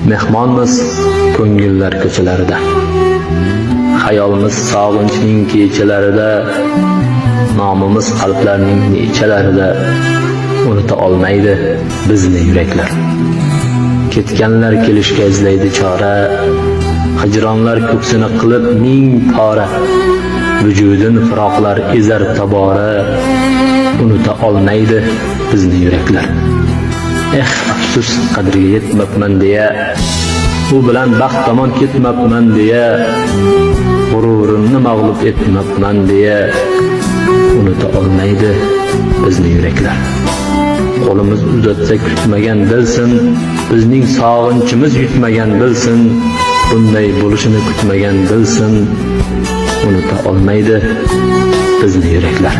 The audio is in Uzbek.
Mehmonmiz ko'ngillar ko'chalarida, xayolimiz sog'inchning kechalarida, nomimiz qalblarning nechalarida. Unuta olmaydi bizni yuraklar. Ketganlar kelishga izlaydi chora, hijronlar ko'ksini qilib ming pora. Vujudin firoqlar ezar tabora, unuta olmaydi bizni yuraklar. Afsus qadriga yetmabman deya, u bilan baxt tomon ketmabman deya, g'ururimni mag'lub etmabman deya, unuta olmaydi bizni yuraklar. Qo'limiz uzatsak kutmagan bilsin, bizning sog'inchimiz yutmagan bilsin, bunday bo'lishini kutmagan bilsin, unuta olmaydi bizni yuraklar.